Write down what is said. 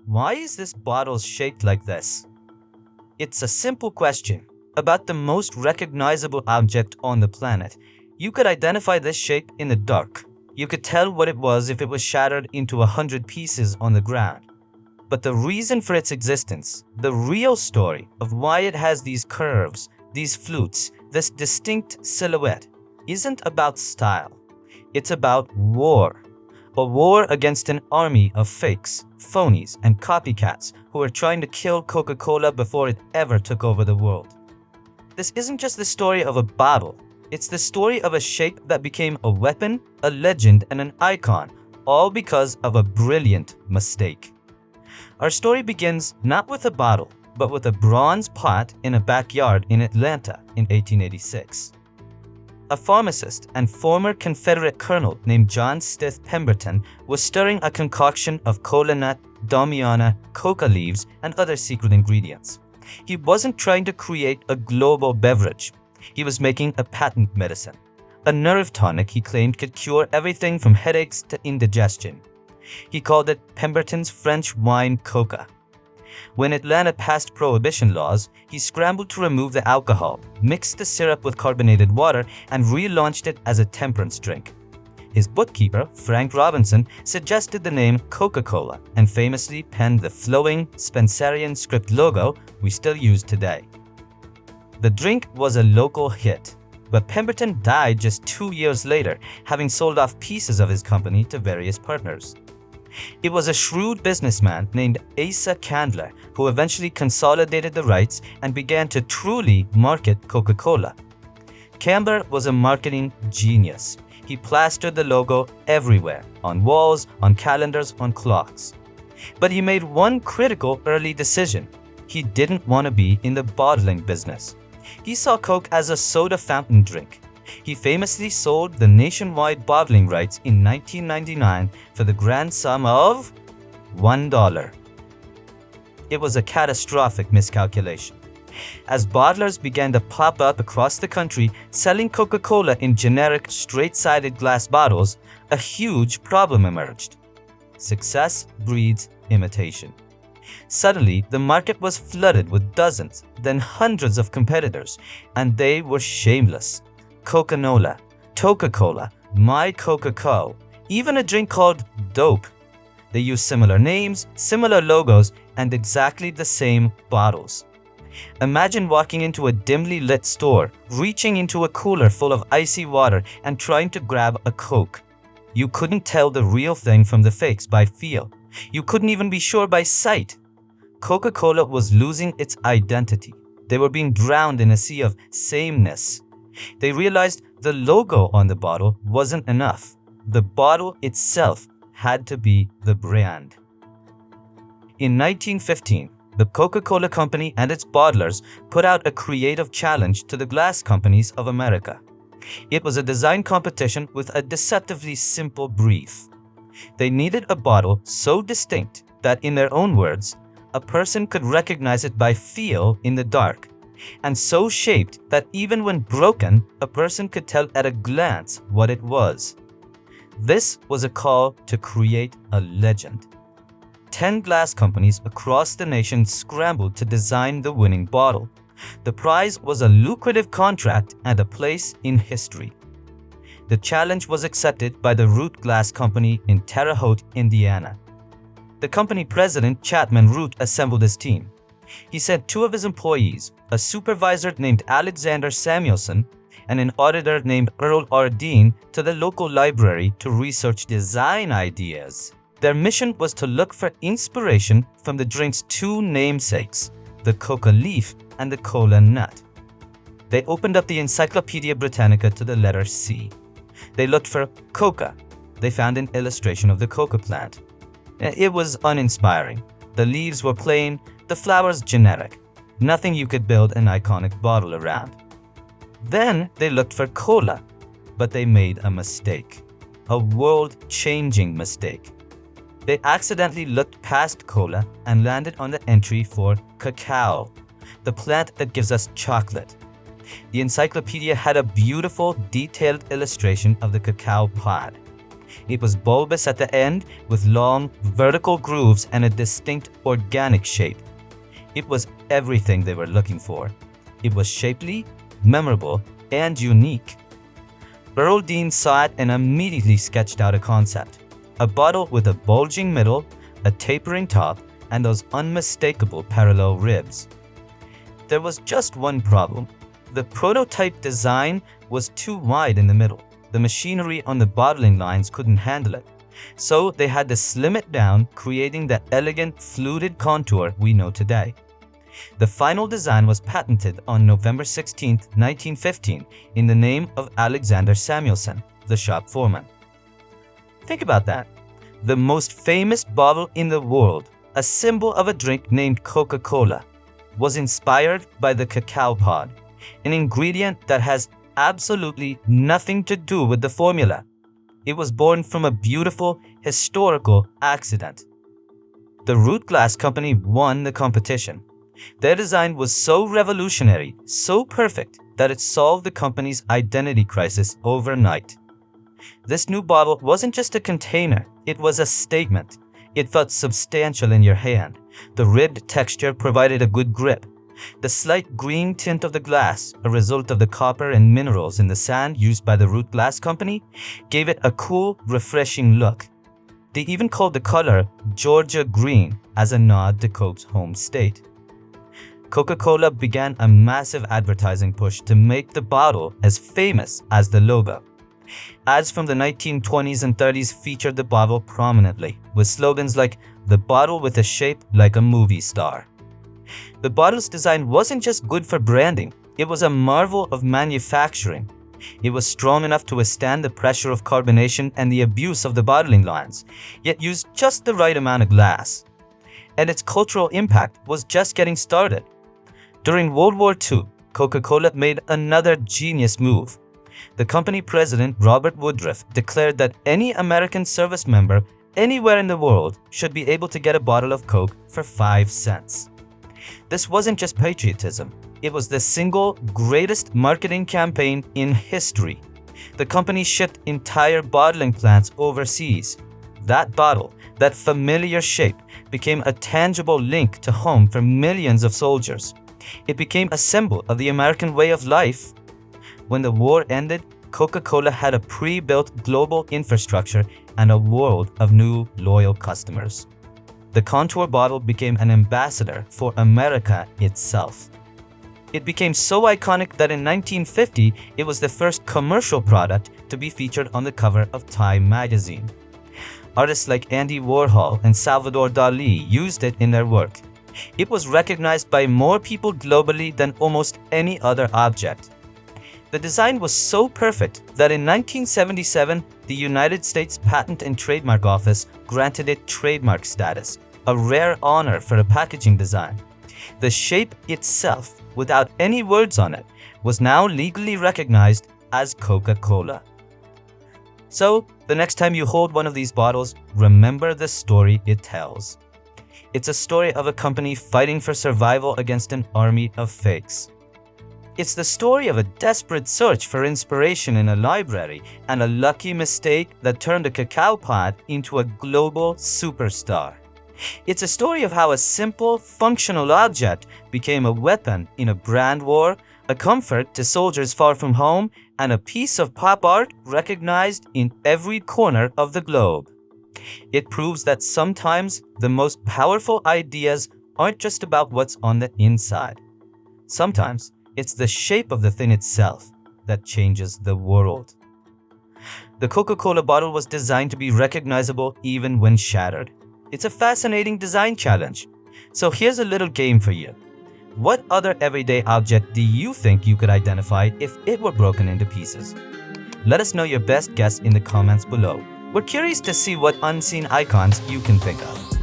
Why is this bottle shaped like this? It's a simple question about the most recognizable object on the planet. You could identify this shape in the dark. You could tell what it was if it was shattered into 100 pieces on the ground. But the reason for its existence, the real story of why it has these curves, these flutes, this distinct silhouette, isn't about style. It's about war. A war against an army of fakes, phonies, and copycats who were trying to kill Coca-Cola before it ever took over the world. This isn't just the story of a bottle. It's the story of a shape that became a weapon, a legend, and an icon, all because of a brilliant mistake. Our story begins not with a bottle, but with a bronze pot in a backyard in Atlanta in 1886. A pharmacist and former Confederate colonel named John Stith Pemberton was stirring a concoction of kola nut, damiana, coca leaves, and other secret ingredients. He wasn't trying to create a global beverage. He was making a patent medicine, a nerve tonic he claimed could cure everything from headaches to indigestion. He called it Pemberton's French wine coca. When Atlanta passed prohibition laws, he scrambled to remove the alcohol, mixed the syrup with carbonated water, and relaunched it as a temperance drink. His bookkeeper, Frank Robinson, suggested the name Coca-Cola and famously penned the flowing Spencerian script logo we still use today. The drink was a local hit, but Pemberton died just 2 years later, having sold off pieces of his company to various partners. It was a shrewd businessman named Asa Candler who eventually consolidated the rights and began to truly market Coca-Cola. Candler was a marketing genius. He plastered the logo everywhere, on walls, on calendars, on clocks. But he made one critical early decision. He didn't want to be in the bottling business. He saw Coke as a soda fountain drink. He famously sold the nationwide bottling rights in 1999 for the grand sum of $1. It was a catastrophic miscalculation. As bottlers began to pop up across the country selling Coca-Cola in generic straight-sided glass bottles, a huge problem emerged. Success breeds imitation. Suddenly, the market was flooded with dozens, then hundreds of competitors, and they were shameless. Coca-Cola, Toca-Cola, My Coca-Cola, even a drink called Dope. They use similar names, similar logos, and exactly the same bottles. Imagine walking into a dimly lit store, reaching into a cooler full of icy water and trying to grab a Coke. You couldn't tell the real thing from the fakes by feel. You couldn't even be sure by sight. Coca-Cola was losing its identity. They were being drowned in a sea of sameness. They realized the logo on the bottle wasn't enough. The bottle itself had to be the brand. In 1915, the Coca-Cola Company and its bottlers put out a creative challenge to the glass companies of America. It was a design competition with a deceptively simple brief. They needed a bottle so distinct that, in their own words, a person could recognize it by feel in the dark, and so shaped that even when broken, a person could tell at a glance what it was. This was a call to create a legend. 10 glass companies across the nation scrambled to design the winning bottle. The prize was a lucrative contract and a place in history. The challenge was accepted by the Root Glass Company in Terre Haute, Indiana. The company president, Chapman Root, assembled his team. He sent 2 of his employees, a supervisor named Alexander Samuelson and an auditor named Earl R. Dean, to the local library to research design ideas. Their mission was to look for inspiration from the drink's 2 namesakes, the coca leaf and the cola nut. They opened up the Encyclopedia Britannica to the letter C. They looked for coca. They found an illustration of the coca plant. It was uninspiring. The leaves were plain, the flowers generic. Nothing you could build an iconic bottle around. Then they looked for cola, but they made a mistake. A world-changing mistake. They accidentally looked past cola and landed on the entry for cacao, the plant that gives us chocolate. The encyclopedia had a beautiful, detailed illustration of the cacao pod. It was bulbous at the end with long, vertical grooves and a distinct organic shape. It was everything they were looking for. It was shapely, memorable, and unique. Earl Dean saw it and immediately sketched out a concept. A bottle with a bulging middle, a tapering top, and those unmistakable parallel ribs. There was just one problem. The prototype design was too wide in the middle. The machinery on the bottling lines couldn't handle it. So they had to slim it down, creating the elegant, fluted contour we know today. The final design was patented on November 16, 1915, in the name of Alexander Samuelson, the shop foreman. Think about that. The most famous bottle in the world, a symbol of a drink named Coca-Cola, was inspired by the cacao pod, an ingredient that has absolutely nothing to do with the formula. It was born from a beautiful, historical accident. The Root Glass Company won the competition. Their design was so revolutionary, so perfect, that it solved the company's identity crisis overnight. This new bottle wasn't just a container, it was a statement. It felt substantial in your hand. The ribbed texture provided a good grip. The slight green tint of the glass, a result of the copper and minerals in the sand used by the Root Glass Company, gave it a cool, refreshing look. They even called the color Georgia green as a nod to Coke's home state. Coca-Cola began a massive advertising push to make the bottle as famous as the logo. Ads from the 1920s and 30s featured the bottle prominently, with slogans like, "The bottle with a shape like a movie star." The bottle's design wasn't just good for branding, it was a marvel of manufacturing. It was strong enough to withstand the pressure of carbonation and the abuse of the bottling lines, yet used just the right amount of glass. And its cultural impact was just getting started. During World War II, Coca-Cola made another genius move. The company president, Robert Woodruff, declared that any American service member anywhere in the world should be able to get a bottle of Coke for 5 cents. This wasn't just patriotism, it was the single greatest marketing campaign in history. The company shipped entire bottling plants overseas. That bottle, that familiar shape, became a tangible link to home for millions of soldiers. It became a symbol of the American way of life. When the war ended, Coca-Cola had a pre-built global infrastructure and a world of new loyal customers. The contour bottle became an ambassador for America itself. It became so iconic that in 1950, it was the first commercial product to be featured on the cover of Time magazine. Artists like Andy Warhol and Salvador Dali used it in their work. It was recognized by more people globally than almost any other object. The design was so perfect that in 1977, the United States Patent and Trademark Office granted it trademark status, a rare honor for a packaging design. The shape itself, without any words on it, was now legally recognized as Coca-Cola. So, the next time you hold one of these bottles, remember the story it tells. It's a story of a company fighting for survival against an army of fakes. It's the story of a desperate search for inspiration in a library and a lucky mistake that turned a cacao pod into a global superstar. It's a story of how a simple, functional object became a weapon in a brand war, a comfort to soldiers far from home, and a piece of pop art recognized in every corner of the globe. It proves that sometimes the most powerful ideas aren't just about what's on the inside. Sometimes it's the shape of the thing itself that changes the world. The Coca-Cola bottle was designed to be recognizable even when shattered. It's a fascinating design challenge. So here's a little game for you. What other everyday object do you think you could identify if it were broken into pieces? Let us know your best guess in the comments below. We're curious to see what unseen icons you can think of.